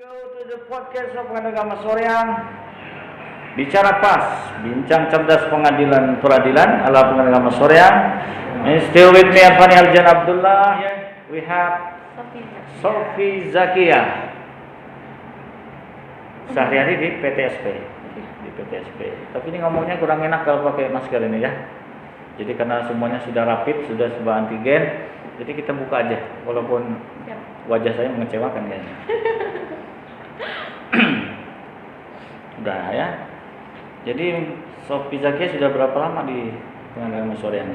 Go to the podcast of Agama Soreang. Bicara pas, bincang cerdas pengadilan peradilan ala Agama Soreang. And still with me Arfani Aljan Abdullah. We have Sofi Zakia. Sehari-hari di PTSP. Di PTSP. Tapi ini ngomongnya kurang enak kalau pakai masker ini ya. Jadi karena semuanya sudah rapid, sudah sebuah antigen, jadi kita buka aja walaupun wajah saya mengecewakan kayaknya. Udah ya. Jadi Sofi Zakia sudah berapa lama di Pengadilan Agama Soreang?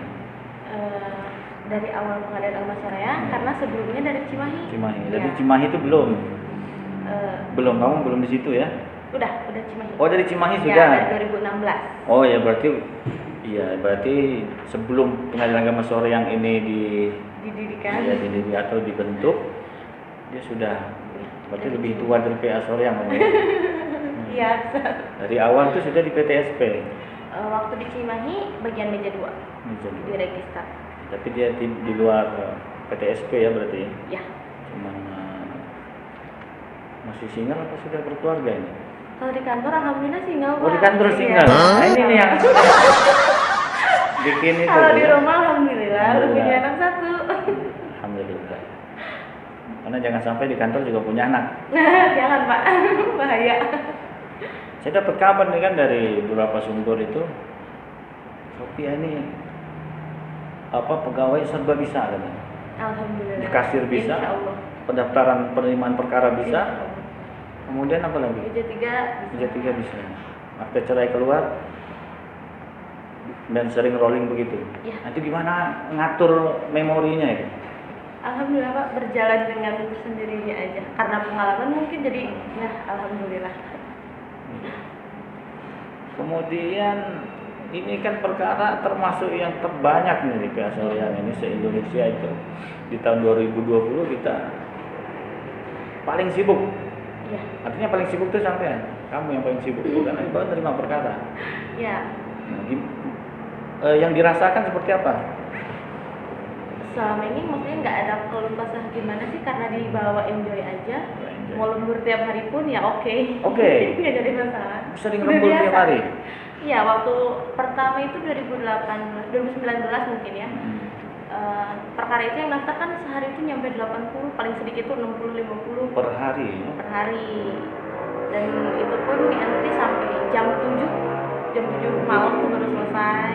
Dari awal Pengadilan Agama Soreang, karena sebelumnya dari Cimahi. Cimahi. Ya. Dari Cimahi itu belum. Belum, kamu belum di situ ya? Udah Cimahi. Oh, dari Cimahi Ya, sudah. dari 2016. Oh ya, berarti sebelum Pengadilan Agama Soreang ini Didirikan. didirikan atau dibentuk, dia sudah berarti lebih tua dari PA Soreang. Iya. Dari awal itu sudah di PTSP. Waktu di Cimahi bagian meja 2. Di register. Tapi dia di luar PTSP ya berarti. Ya. Cuman masih single atau sudah berkeluarga ini? Kalau di kantor alhamdulillah single. Oh, di kantor single. Nah, ini nih yang bikin itu. Kalau di rumah alhamdulillah udah punya anak 1. Alhamdulillah. Karena jangan sampai di kantor juga punya anak. Jangan, Pak. Bahaya. Saya dapat kabar nih kan dari beberapa sumber itu, Sofi ini pegawai serba bisa katanya. Alhamdulillah. Di kasir bisa, Insyaallah. pendaftaran penerimaan perkara bisa, Insyaallah. kemudian apa lagi? Meja 3 bisa. Akte cerai keluar dan sering rolling begitu. Ya. Nanti gimana ngatur memorinya itu? Alhamdulillah, Pak, berjalan dengan sendirinya aja. Karena pengalaman mungkin jadi ya alhamdulillah. Kemudian ini kan perkara termasuk yang terbanyak nih di PA Soreang ini se-Indonesia itu. Di tahun 2020 kita paling sibuk. Ya. Artinya paling sibuk itu sampean. Kamu yang paling sibuk karena baru terima perkara. Ya. Nah, yang dirasakan seperti apa? Selama ini maksudnya nggak ada keluh kesah gimana sih, karena dibawa enjoy aja. Enjoy. Mau lembur tiap hari pun ya oke. Oke. Nggak jadi masalah. Sering Udah lembur biasa. tiap hari. Iya, waktu pertama itu 2019 mungkin ya. Perkara itu yang daftar kan sehari itu nyampe 80, paling sedikit tuh 60-50 Per hari. per hari. Dan itu pun di entry sampai jam 7 malam tuh baru selesai.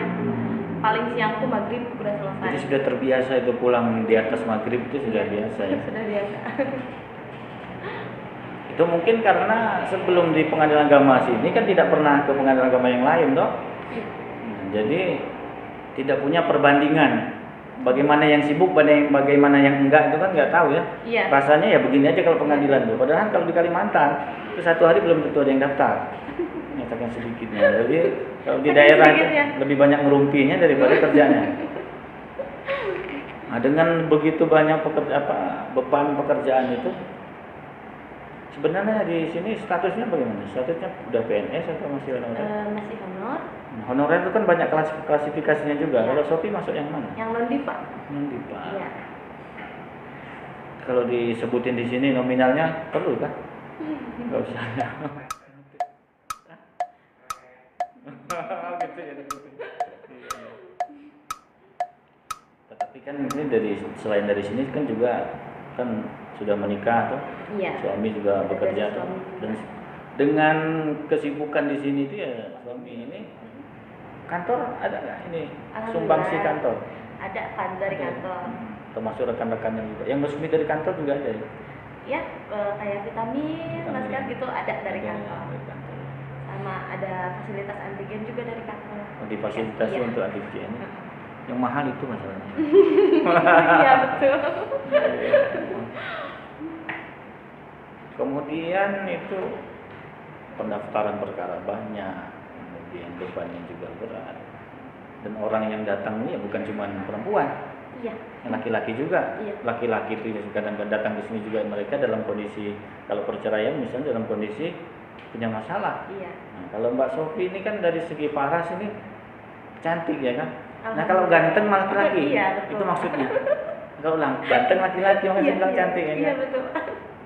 Paling siang tuh maghrib udah selesai. Jadi sudah terbiasa itu pulang di atas maghrib itu sudah biasa ya. Sudah biasa. Itu mungkin karena sebelum di Pengadilan Agama sini kan tidak pernah ke Pengadilan Agama yang lain toh. Jadi tidak punya perbandingan. Bagaimana yang sibuk, bagaimana yang enggak itu kan nggak tahu ya. Iya. Rasanya ya begini aja kalau pengadilan tuh. Padahal kalau di Kalimantan itu satu hari belum tentu ada yang daftar. Nyatakan sedikitnya. Jadi kalau di daerah itu ya. lebih banyak ngerumpinya daripada kerjanya. Nah, dengan begitu banyak beban pekerjaan itu, sebenarnya di sini statusnya bagaimana? Statusnya udah PNS atau masih honorer? Masih honor. Honorer itu kan banyak klasifikasinya juga. Ya. Kalau Sofi masuk yang mana? Yang non-dipa. Non-dipa. Iya. Kalau disebutin di sini nominalnya perlu kan? Enggak usah. Gitu ya. Tetapi kan ini selain dari sini kan juga kan sudah menikah tuh. Iya. Suami juga bekerja tuh. Dan dengan kesibukan di sini itu ya suami ini kantor ada nggak ini sumbangsi kantor? Ada kan dari kantor. Termasuk rekan-rekannya juga. Yang resmi dari kantor juga ada ya? Ya, kayak vitamin, masker gitu ada dari kantor. Dari kantor. Sama ada fasilitas antigen juga dari kantor. Difasilitasi Iya. untuk antigen. Yang mahal itu masalahnya. Iya, betul. Kemudian itu pendaftaran perkara banyak, kemudian bebannya juga berat. Dan orang yang datang ini ya bukan cuma perempuan, Iya. yang laki-laki juga. Iya. Laki-laki itu kadang-kadang datang ke sini juga mereka dalam kondisi, kalau perceraian misalnya dalam kondisi punya masalah. Iya. Nah, kalau Mbak Sofi ini kan dari segi paras ini cantik ya kan. Nah kalau ganteng malah laki-laki, Iya, betul. itu maksudnya. Kalau ganteng laki-laki makanya bilang cantik ya kan. Iya betul.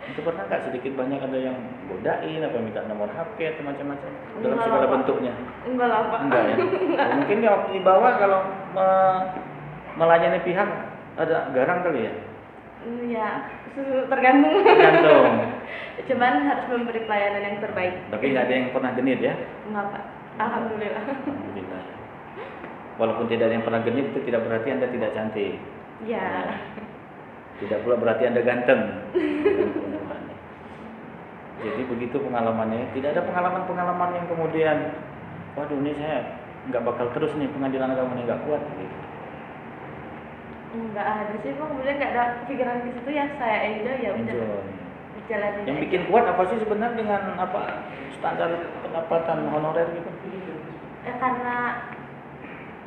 Itu pernah nggak sedikit banyak ada yang godain apa minta nomor HP atau macam-macam dalam Enggak segala lah, Pak. bentuknya? Enggak lah, Pak. Enggak ya. Mungkin ya waktu dibawa kalau melayani pihak ada garang kali ya. Ya, tergantung. Tergantung. Cuman harus memberi pelayanan yang terbaik. Tapi nggak ada yang pernah genit ya. Enggak, Pak. Alhamdulillah. Alhamdulillah. Walaupun tidak ada yang pernah genit itu tidak berarti Anda tidak cantik. Ya. Tidak pula berarti Anda ganteng. Jadi begitu pengalamannya. Tidak ada pengalaman-pengalaman yang kemudian, waduh ini saya nggak bakal terus nih pengadilan agama ini nggak kuat. Gitu. Enggak ada sih, Pak. Kemudian enggak ada pikiran ke situ ya. Saya enjoy ya udah. Enjoy. Jalanin Yang aja. bikin kuat apa sih sebenarnya dengan apa standar pendapatan honorer gitu? Karena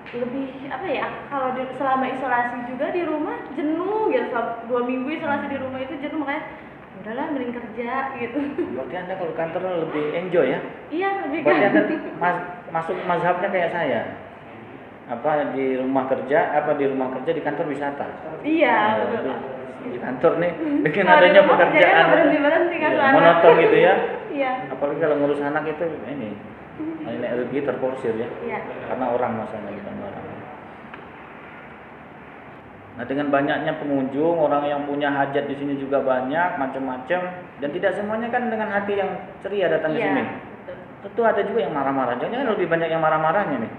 lebih apa ya, kalau selama isolasi juga di rumah jenuh gitu, selama 2 minggu isolasi di rumah itu jenuh, makanya udahlah mending kerja gitu. Berarti Anda kalau kantor lebih enjoy ya? Iya, lebih Berarti kan. Anda masuk mazhabnya kayak saya. Apa di rumah kerja di kantor wisata. Iya, Nah, betul, itu Pak. di kantor nih dengan Kalau di adanya rumah pekerjaan kerjanya nggak berhenti-berhenti kan, iya, soalnya. monoton gitu ya. Iya. Apalagi kalau ngurus anak itu ini energi terporsir ya. Iya. Karena orang masanya bukan orang. Nah, dengan banyaknya pengunjung, orang yang punya hajat di sini juga banyak, macam-macam, dan tidak semuanya kan dengan hati yang ceria datang ke Iya, sini. betul. Tentu ada juga yang marah-marah. Jangan lebih banyak yang marah-marahnya nih.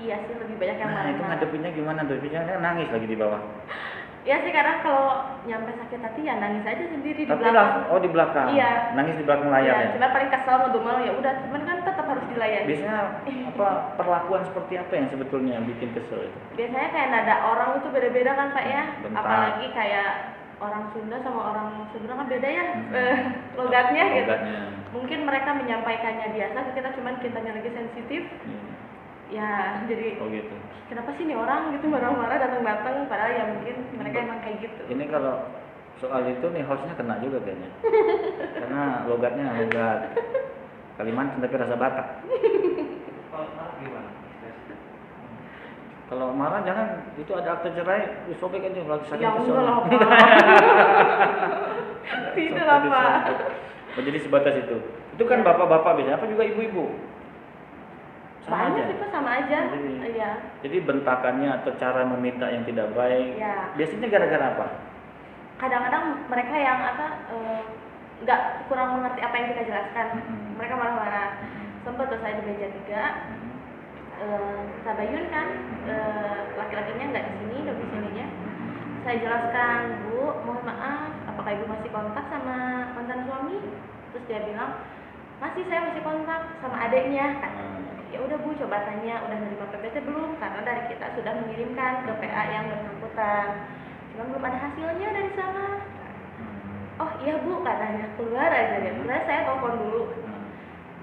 Iya sih, lebih banyak yang Nah, itu marah-marah. ngadepinnya gimana? Ngadepinnya kan nangis lagi di bawah. Iya sih, kadang kalau nyampe sakit hati ya nangis aja sendiri di Tapi belakang. di belakang. Iya. Nangis di belakang layar Iya, ya. cuma paling kesel ngedumel ya udah, cuman kan tetap harus dilayani. Biasanya apa perlakuan seperti apa yang sebetulnya bikin kesel itu? Biasanya kayak nada orang itu beda-beda kan, Pak ya. Bentar. Apalagi kayak orang Sunda sama orang Sunda kan beda ya logatnya gitu. Logatnya. Mungkin mereka menyampaikannya biasa ke kita, cuman kitanya lagi sensitif. Iya. Ya, jadi Oh gitu. kenapa sih nih orang gitu marah-marah datang-datang, padahal ya mungkin mereka emang kayak gitu. Ini kalau soal itu nih hostnya kena juga kayaknya. Karena logatnya logat Kalimantan tapi rasa Batak. Kalau marah jangan, itu ada akte cerai disobek aja lagi sakit Ya kesel. enggak lah, Pak. Tidak lah, Pak. Oh, jadi sebatas itu. Itu kan bapak-bapak biasanya, apa juga ibu-ibu? Sama Banyak aja. sih, Pak, sama aja. Iya. Jadi bentakannya atau cara meminta yang tidak baik. Ya. Biasanya gara-gara apa? Kadang-kadang mereka yang nggak kurang mengerti apa yang kita jelaskan. Mm-hmm. Mereka marah-marah. Sempat tuh saya di meja 3, tabayun kan, laki-lakinya nggak di sini, domisilinya. Saya jelaskan, Bu, mohon maaf, apakah Ibu masih kontak sama mantan suami? Terus dia bilang, masih, saya masih kontak sama adiknya. Ya udah Bu, coba tanya udah nerima PBT belum, karena dari kita sudah mengirimkan ke PA yang bersangkutan, cuma belum ada hasilnya dari sana. Oh iya Bu, katanya, keluar aja dia. Kemudian saya telepon dulu.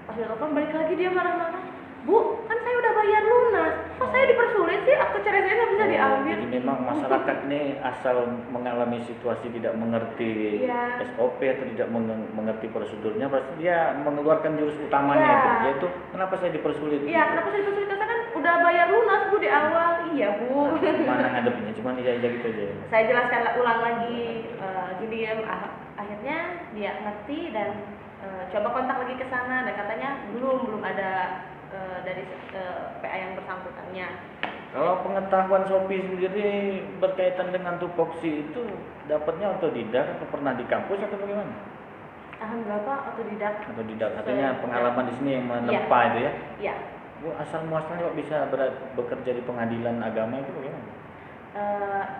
Pas udah telepon balik lagi dia marah-marah. Bu, kan saya udah bayar lunas, kok saya dipersulit sih, akte cerai saya nggak bisa diambil. Jadi memang masyarakat ini asal mengalami situasi tidak mengerti Iya. SOP atau tidak mengerti prosedurnya, pasti dia mengeluarkan jurus utamanya Iya. itu, yaitu kenapa saya dipersulit? Iya, kenapa saya dipersulit? Saya kan udah bayar lunas Bu di awal. Iya Bu. Mana ngadepinnya? Cuman iya gitu aja. Saya jelaskan ulang lagi, jadi akhirnya dia ngerti dan coba kontak lagi ke sana dan katanya belum ada dari PA yang bersangkutannya. Kalau pengetahuan Sophie sendiri berkaitan dengan tupoksi itu dapatnya otodidak atau pernah di kampus atau bagaimana? Alhamdulillah Pak, otodidak. Otodidak, artinya pengalaman di sini yang menempa Iya. itu ya? Iya. Bu, asal muasalnya kok bisa bekerja di pengadilan agama itu bagaimana?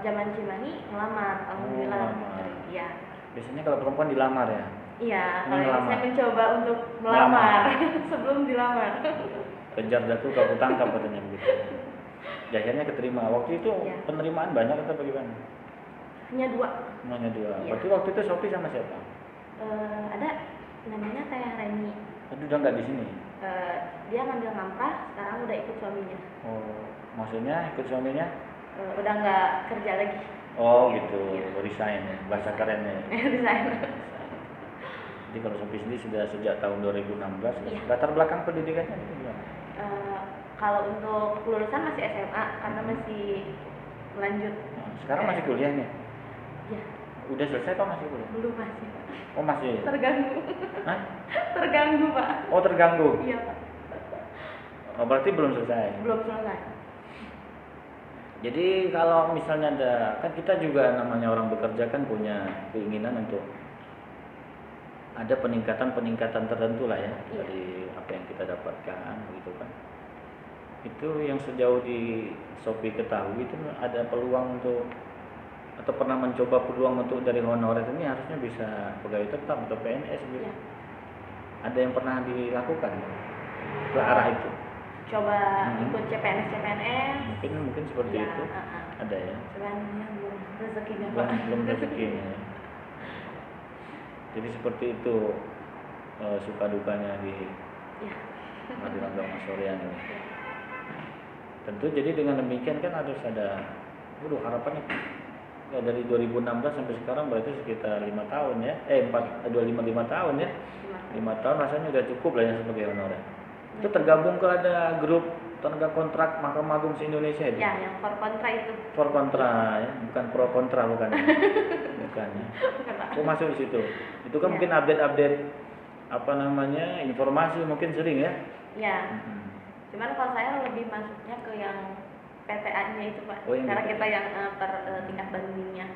Zaman Cimahi ngelamar, alhamdulillah. Ngelamar. Iya. Biasanya kalau perempuan dilamar ya? Iya, Ini kalau ini ngelamar. saya mencoba untuk melamar sebelum dilamar. Kejar datu kau tangkap katanya begitu. Ya, akhirnya keterima. Waktu itu Iya. penerimaan banyak atau bagaimana? Hanya 2. Hanya 2. Iya. Berarti waktu itu Sophie sama siapa? Ada namanya Teh Reni. Aduh, udah nggak di sini. Dia ngambil ngampah, sekarang udah ikut suaminya. Oh, maksudnya ikut suaminya? Udah nggak kerja lagi. Oh gitu, Iya. resign ya, bahasa kerennya. Resign. Jadi kalau Sophie sendiri sudah sejak tahun 2016. Iya. Latar belakang pendidikannya itu gimana? Kalau untuk kelulusan masih SMA karena masih lanjut. Nah, sekarang masih kuliah nih? Ya, Udah selesai apa masih belum? Belum masih Pak. Oh masih. Terganggu. Hah? Terganggu Pak. Oh terganggu. Iya Pak. Oh berarti belum selesai. Belum selesai. Jadi kalau misalnya ada, kan kita juga namanya orang bekerja kan punya keinginan untuk ada peningkatan tertentu lah ya Iya. dari apa yang kita dapatkan gitu kan. Itu yang sejauh di Shopee ketahui itu ada peluang untuk atau pernah mencoba peluang untuk dari honorer ini harusnya bisa pegawai tetap atau PNS gitu. Iya. Ada yang pernah dilakukan ke arah itu? Coba ikut CPNS. Mungkin seperti Iya, itu. Ada ya. Cuman ya belum rezekinya Pak. Belum rezekinya ya. Jadi seperti itu suka dukanya di Iya. Pengadilan Agama Soreang ini. Tentu jadi dengan demikian kan harus ada harapannya ya, dari 2016 sampai sekarang berarti sekitar 5 tahun ya. 5 tahun ya. 5 tahun rasanya udah cukup lah ya sebagai honorer. Itu tergabung ke ada grup tenaga kontrak Mahkamah Agung se-Indonesia itu. Ya, yang for kontra itu. For kontra ya, bukan pro kontra bukan. Bukan ya. Bukan Pak. Aku masuk di situ. Itu kan Ya. mungkin update apa namanya informasi mungkin sering ya. Ya. Cuman kalau saya lebih masuknya ke yang PTA-nya itu Pak. Oh, yang Karena PTA. kita yang per tingkat bandingnya.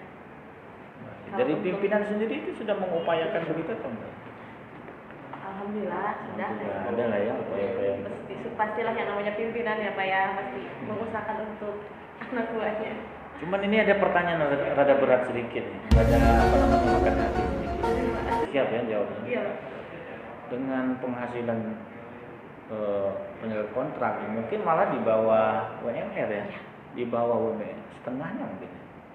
Dari Kalau untuk- pimpinan sendiri itu sudah mengupayakan begitu atau enggak? Alhamdulillah sudah. Ada lah ya upaya-upaya. Pastilah yang namanya pimpinan ya Pak ya, pasti mengusahakan untuk anak buahnya. Cuman ini ada pertanyaan rada berat sedikit nih. Rada apa namanya makan hati sedikit. Siap ya jawabnya? Iya Pak. Dengan penghasilan penjaga kontrak mungkin malah di bawah UMR ya, di bawah UMR setengahnya mungkin,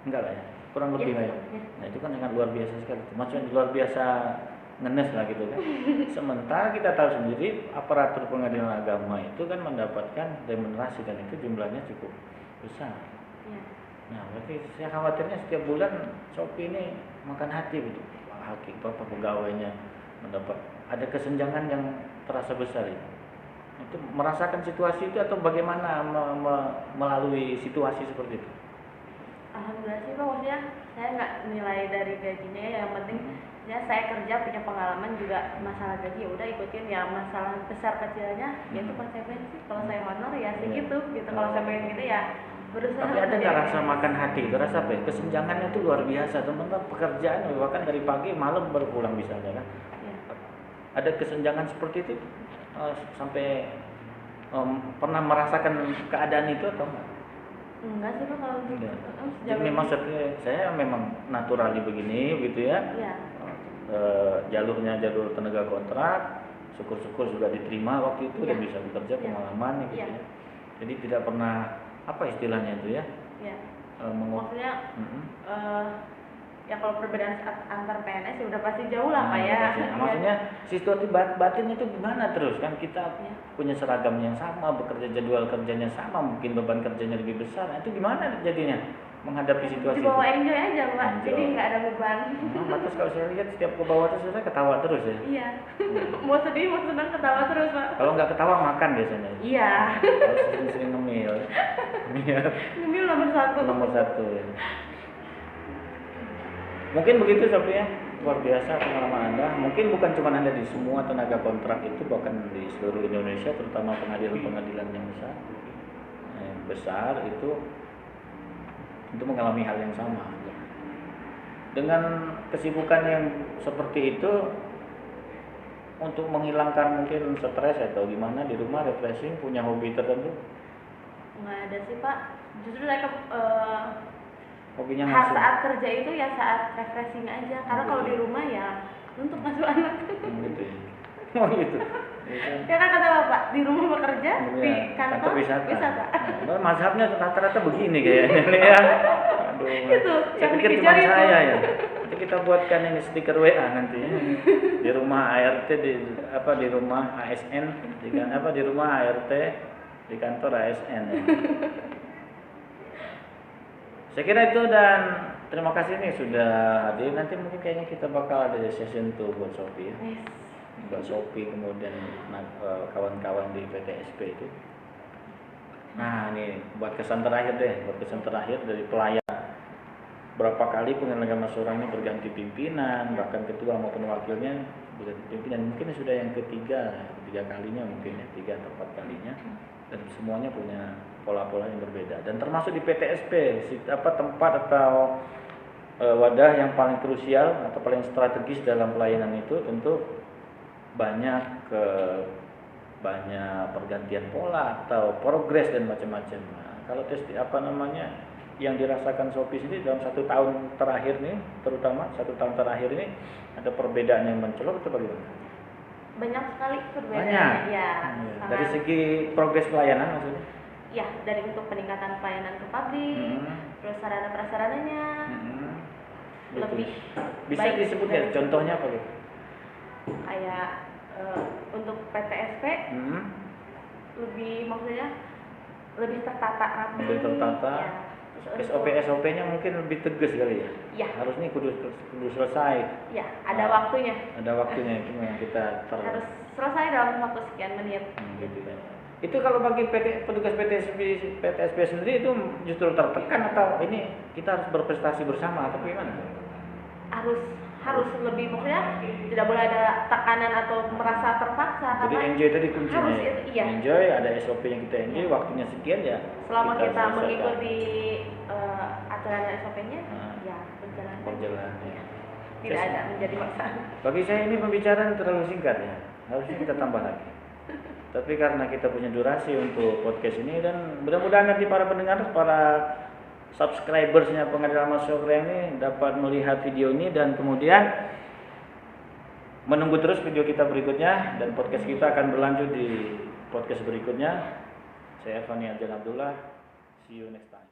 enggak lah ya, kurang lebih lah ya. Nah itu kan sangat luar biasa sekali, maksudnya luar biasa ngenes lah gitu kan. Sementara kita tahu sendiri aparatur pengadilan agama itu kan mendapatkan remunerasi dan itu jumlahnya cukup besar. Iya. Nah berarti saya khawatirnya setiap bulan Shopee ini makan hati gitu, hakim apa pegawainya mendapat ada kesenjangan yang terasa besar ya. Itu merasakan situasi itu atau bagaimana melalui situasi seperti itu? Alhamdulillah sih Pak, maksudnya saya nggak nilai dari gajinya ya, yang penting ya saya kerja punya pengalaman juga masalah gaji ya udah ikutin ya, masalah besar kecilnya ya itu konsekuensi. Kalau saya honor ya segitu gitu, kalau saya pengen gitu ya berusaha. Tapi ada nggak menjadi- rasa makan hati itu, rasa apa ya? Kesenjangannya itu luar biasa teman-teman, pekerjaan bahkan dari pagi malam baru pulang misalnya kan. Ya. Ada kesenjangan seperti itu sampai pernah merasakan keadaan itu atau enggak? Enggak sih Pak kalau untuk Enggak. sejauh Jadi memang saya memang naturali begini gitu ya. Iya. Jalurnya jalur tenaga kontrak, syukur-syukur juga diterima waktu itu Iya. dan bisa bekerja Iya. pengalaman gitu Iya. ya. Jadi tidak pernah apa istilahnya itu ya? Ya. mengu- Maksudnya Mm-mm. ya kalau perbedaan antar PNS ya udah pasti jauh lah Pak ya. pasti. Nah, maksudnya situasi batin itu gimana terus kan kita Iya. punya seragam yang sama, bekerja jadwal kerjanya sama, mungkin beban kerjanya lebih besar. Nah, itu gimana jadinya menghadapi situasi itu? Dibawa enjoy aja Pak, Enjoy. jadi nggak ada beban. Terus kalau saya lihat setiap ke bawah terus saya ketawa terus ya. Iya. Mau sedih mau senang ketawa terus Pak. Kalau nggak ketawa makan biasanya. Iya. Harus sering-sering ngemil. Iya. Ngemil nomor satu. Nomor satu ya. Mungkin begitu Sofi ya, luar biasa pengalaman Anda. Mungkin bukan cuma Anda di semua tenaga kontrak itu, bahkan di seluruh Indonesia, terutama pengadilan-pengadilan yang besar itu tentu mengalami hal yang sama. Dengan kesibukan yang seperti itu, untuk menghilangkan mungkin stres atau gimana di rumah refreshing, punya hobi tertentu, Nggak ada sih Pak. Justru saya hobinya saat langsung. kerja itu ya saat refreshing aja. Karena kalau di rumah ya untuk ngasuh anak. Gitu ya. Oh gitu. Ya kan kata Bapak, di rumah bekerja, di kantor wisata. Nah, mazhabnya rata-rata begini kayaknya nih ya. Aduh. Itu, Saya yang pikir dikejar cuma itu. saya ya. Nanti kita buatkan ini stiker WA nanti ya. Di rumah ART di rumah ASN di rumah ART di kantor ASN ya. Saya kira itu dan terima kasih nih sudah hadir. Nanti mungkin kayaknya kita bakal ada session tuh buat Shopee ya. Yes. Mbak Shopee kemudian kawan-kawan di PTSP itu. Nah ini buat kesan terakhir deh, buat kesan terakhir dari pelayan berapa kali pengadilan agama Sorong ini berganti pimpinan, bahkan ketua maupun wakilnya berganti pimpinan. Mungkin sudah yang ketiga kalinya mungkin ya, 3 atau 4 kalinya, dan semuanya punya pola-pola yang berbeda. Dan termasuk di PTSP, tempat atau wadah yang paling krusial atau paling strategis dalam pelayanan itu tentu banyak pergantian pola atau progres dan macam-macam. Nah, kalau yang dirasakan Sophie ini dalam 1 tahun terakhir nih, terutama 1 tahun terakhir ini ada perbedaan yang mencolok atau bagaimana? Banyak sekali perbedaannya. Banyak. Ya, Dari segi progres pelayanan maksudnya? Ya, dari untuk peningkatan pelayanan ke pabrik, terus sarana prasarananya lebih bisa baik disebut ya, contohnya apa gitu? Kayak untuk PTSP lebih tertata rapi. Lebih tertata. Ya. SOP-nya mungkin lebih tegas kali ya? Ya. Harusnya kudu selesai. Ya, ada waktunya. Ada waktunya, itu yang kita harus selesai dalam waktu sekian menit. Gitu kan. Itu kalau bagi petugas PTSP sendiri itu justru tertekan atau ini kita harus berprestasi bersama atau bagaimana? Harus lebih, maksudnya tidak boleh ada tekanan atau merasa terpaksa. Jadi enjoy tadi kuncinya. Harus ya? itu, iya. Enjoy, ada SOP yang kita enjoy, waktunya sekian ya. Selama kita selesaikan. mengikuti acara dan SOP-nya, ya berjalan. Ya. Tidak ada menjadi masalah. Bagi saya ini pembicaraan terlalu singkat ya. Harusnya kita tambah lagi. Tapi karena kita punya durasi untuk podcast ini, dan mudah-mudahan nanti para pendengar, para subscribersnya Pengadilan Agama Sorong ini dapat melihat video ini dan kemudian menunggu terus video kita berikutnya, dan podcast kita akan berlanjut di podcast berikutnya. Saya Fani Aljan Abdullah. See you next time.